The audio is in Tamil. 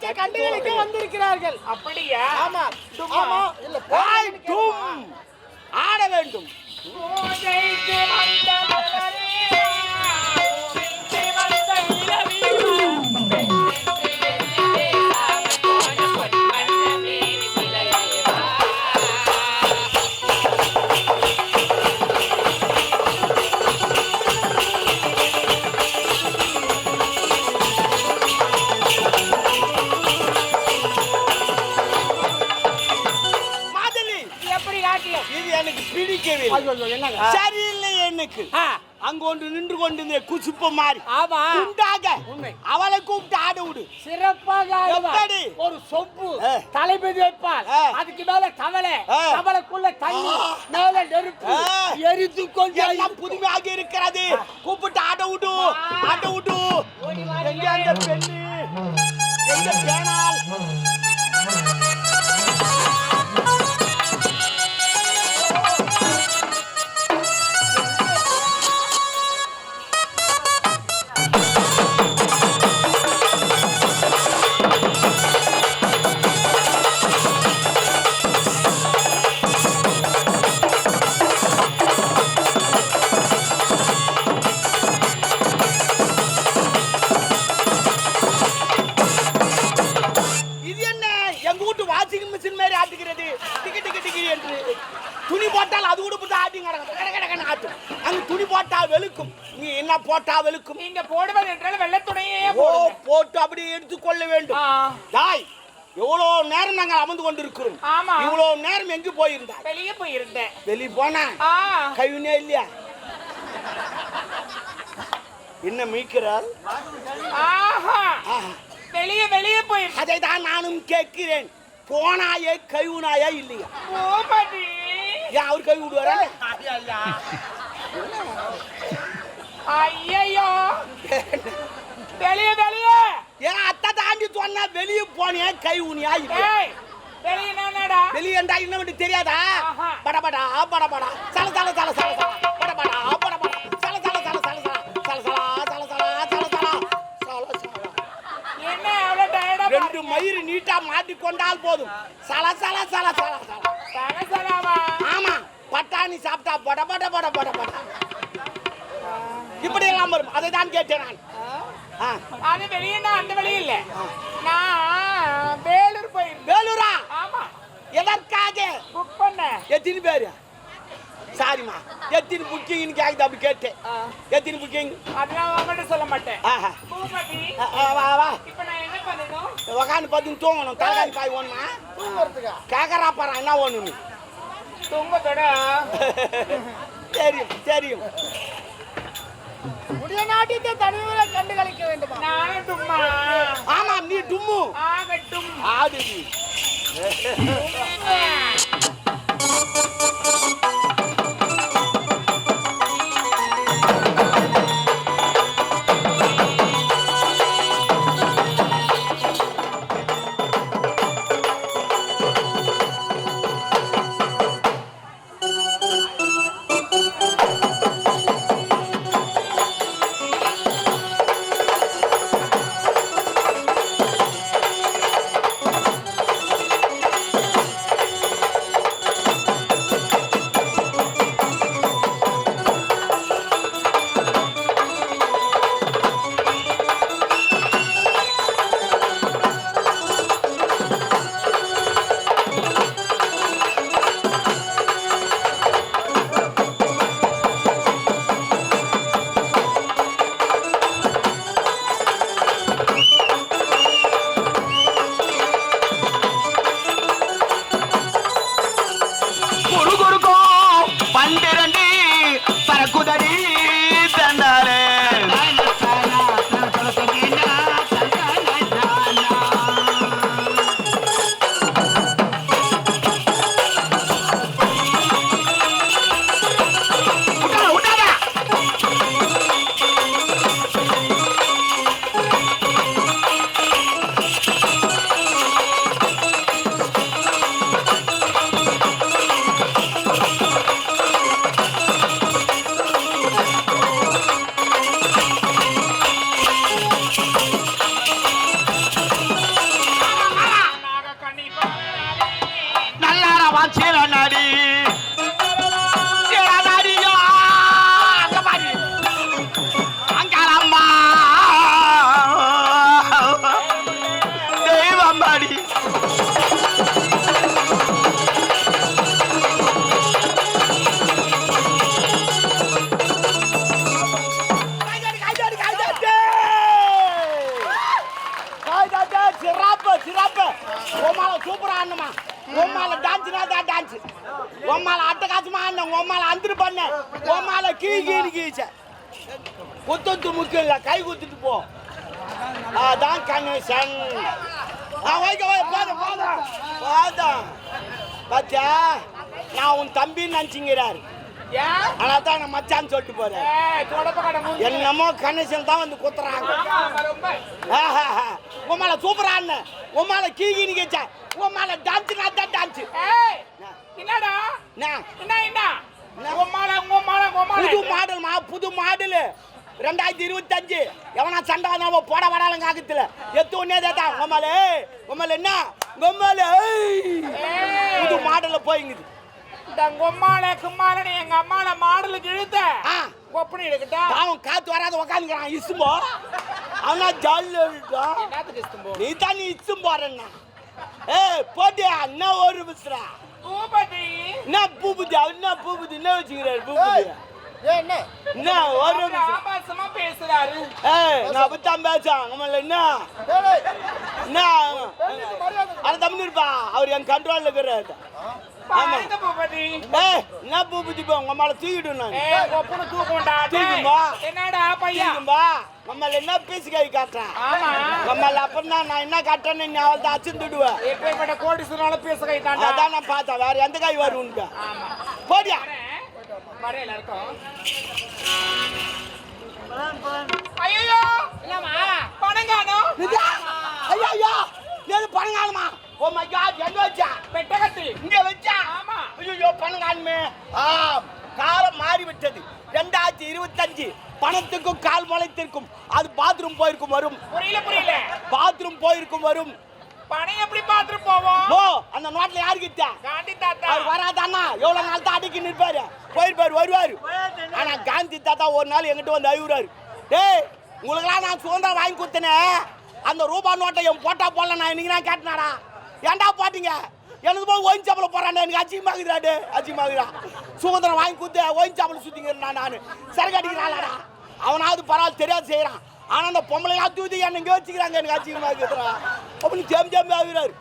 நாட்டியத்தை கண்டுகளிக்க வந்திருக்கிறார்கள். அப்படியா? ஆமா ஆமா. இல்ல ஆட வேண்டும். சரியில்லை எனக்கு. அங்க ஒன்று நின்று கொண்டு குசுப்ப மாதிரி அவளை கூப்பிட்டு ஆட விடு. சிறப்பாக ஒரு சொப்பு தலைப்பதி வைப்பாள். அதுக்கு மேல கவலை, கவலைக்குள்ள தண்ணி, மேல நெருப்பு எரித்து கொஞ்சம் புதுமையாக இருக்கிறது. கூப்பிட்டு ஆட விடு, ஆட விடு. எங்க அந்த பெண்ணு, எங்க பேனால்? துணி போட்டால் அது கூட போட்டு ஆட்டி ஆட்டும். அங்க துணி போட்டா வெளுக்கும். நீ என்ன போட்டா வெளுக்கும்? நீங்க போடுவது என்றால் வெள்ளத்துணையே போட்டு அப்படி எடுத்துக்கொள்ள வேண்டும். தாய், எவ்வளவு நேரம் நாங்கள் அமர்ந்து கொண்டிருக்கிறோம். இவ்வளவு நேரம் எங்கு போயிருந்தா? வெளியே போயிருந்தேன். வெளியே போனா கைவினே இல்லையா? என்ன மீட்கிறாள்? வெளியே வெளியே போய் அதை தான் நானும் கேட்கிறேன். போனாயே கைவினாயா இல்லையா? அவர் கை விடுவாரா? ஐயோ, வெளியே வெளியே ஏன் அத்தை தாண்டி சொன்னா வெளியே போனியா கை ஊனியா? வெளியேண்டா இன்னும் தெரியாதா? படபடா படபடா சல சல சல சல சல படபடா படபடா சல சல சல சல சல சல சல சல சல சல சல சல. என்ன அவ்வளவு டயர்டா? ரெண்டு மயிறு நீட்டா மாட்டி கொண்டால் போதும். சல சல சல சல சல சல சலவா? ஆமா, பட்டாணி சாப்பிட்டா படபட படபட பட இப்படி எல்லாம் வரும். அதை தான் கேட்டேன் நான். அது வெளியேனா அந்த வெளியே இல்ல. நான் வேலூர் போய். வேலூரா? ஆமா. எதற்காக புக் பண்ண? எத்தனை பேரு? சாரிமா, எத்தனை புக்கிங் கேக்குது அப்படி கேட்டேன். எத்தனை புக்கிங்? அதெல்லாம் அவங்கள்ட்ட சொல்ல மாட்டேன். வா வா. இப்போ நான் என்ன பண்ணணும்? உக்காந்து பார்த்து தூங்கணும். தலைகாணி பாய் ஒண்ணுமா தூங்குறதுக்கா? கேட்கறா பாரு என்ன ஒண்ணு தூங்கத்தோட தெரியும் தெரியும். உடைய நாட்டியத்தை தனியாக கண்டு கழிக்க வேண்டுமா? நானும் டும்மா. ஆமா, நீ டும்மு. ஆகட்டும். ஆடு. சிறப்பு சிறப்பு உமால சூப்பரா ஆடணுமா உமால டான்ஸ்னா தான் டான்ஸ் உமால அட்டகாசமா ஆடணும் உமால அந்திரு பண்ண உமால கீச்ச குத்து முக்கியம் இல்ல கை குத்துட்டு போ அதான் கணேசன் பாத்தியா நான் உன் தம்பின்னு நினைச்சுங்கிறாரு ஆனா தான் நான் மச்சான்னு சொல்லிட்டு போறேன் என்னமோ கணேசன் தான் வந்து குத்துறாங்க உமால சூப்பரா ஆடணும் உமால கீகின்னு கேச்சா உமால டான்ஸ்னா தான் டான்ஸ் என்னடா என்ன புது மாடல்மா புது மாடலு 2025 எவனா சண்டை வந்தா போட வராலும் காக்கத்துல எத்து ஒன்னே தான் உமால என்ன உமால புது மாடல்ல போயிங்குது இந்த கொம்மால கும்மாலன்னு எங்க அம்மால மாடலுக்கு இழுத்த ஒப்பனை எடுக்கட்டா அவன் காத்து வராத உக்காந்துக்கிறான் இசும்போ அவனா ஜாலியா என்னத்துக்கு இஸ்தும்போ நீ தான் இசும் போறேன்னா போட்டியா என்ன ஒரு மிஸ்ரா பூபதி என்ன பூபதி என்ன வச்சுக்கிறாரு பூபதி என்ன ஒரு ஆபாசமா பேசுறாரு நான் பத்தாம் பேசான் நம்மள என்ன அது தமிழ் இருப்பா அவர் என் கண்ட்ரோல்ல இருக்கிறாரு பூபதி என்ன பூபதி போ உங்க மேல தூக்கிடும் நான் ஒப்பனை தூக்கண்டா என்னடா பையன் நம்மள என்ன பேசிக்காய் காட்டுறேன் நம்மள அப்புறம் தான் நான் என்ன காட்டுறேன்னு நீ அவள் தான் அச்சுந்துடுவேன் எப்பேற்பட்ட கோடிசுனால பேசுகாய் தான் அதான் நான் பார்த்தேன் வேற எந்த காய் வரும் உனக்கு போடியா மறையில இருக்கும் ஐயோ என்னமா பணங்கானோ ஐயா ஏது பணங்கானுமா ஓ மை காட் எங்க வச்சா பெட்டகத்தி இங்க வச்சா ஆமா ஐயோ பணங்கானுமே காலம் மாறி விட்டது 2025 பணத்துக்கும் கால் முளைத்திருக்கும் அது பாத்ரூம் போயிருக்கும் வரும் புரியல பாத்ரூம் போயிருக்கும் வரும் பணம் எப்படி பாத்ரூம் போவோம் ஓ அந்த நோட்ல யாரு கிட்ட காந்தி தாத்தா அவர் வராதானா எவ்வளவு நாள் தான் அடிக்கி நிற்பாரு போயிருப்பாரு வருவாரு ஆனா காந்தி தாத்தா ஒரு நாள் எங்கிட்ட வந்து அழுகுறாரு டேய் உங்களுக்கெல்லாம் நான் சுதந்திரம் வாங்கி கொடுத்தேனே அந்த ரூபா நோட்டை என் போட்டா போடல நான் இன்னைக்கு நான் கேட்டனாடா ஏன்டா போட்டீங்க எனக்கு போய் ஒயின் சாப்பிட போறான் எனக்கு அச்சியமாகுதுடா அச்சியமாகுதா சுதந்திரம் வாங்கி கொடுத்து ஒயின் சாப்பிட சுத்திங்கிறேன் நான் சரக்கு அடிக்கிறான்டா அவனாவது பரவாயில்ல தெரியாது செய்யறான் ஆனா அந்த பொம்பளையா தூதி என்ன இங்கே வச்சுக்கிறாங்க எனக்கு அச்சியமாகுதுடா அப்படின்னு ஜெம் ஆகுறாரு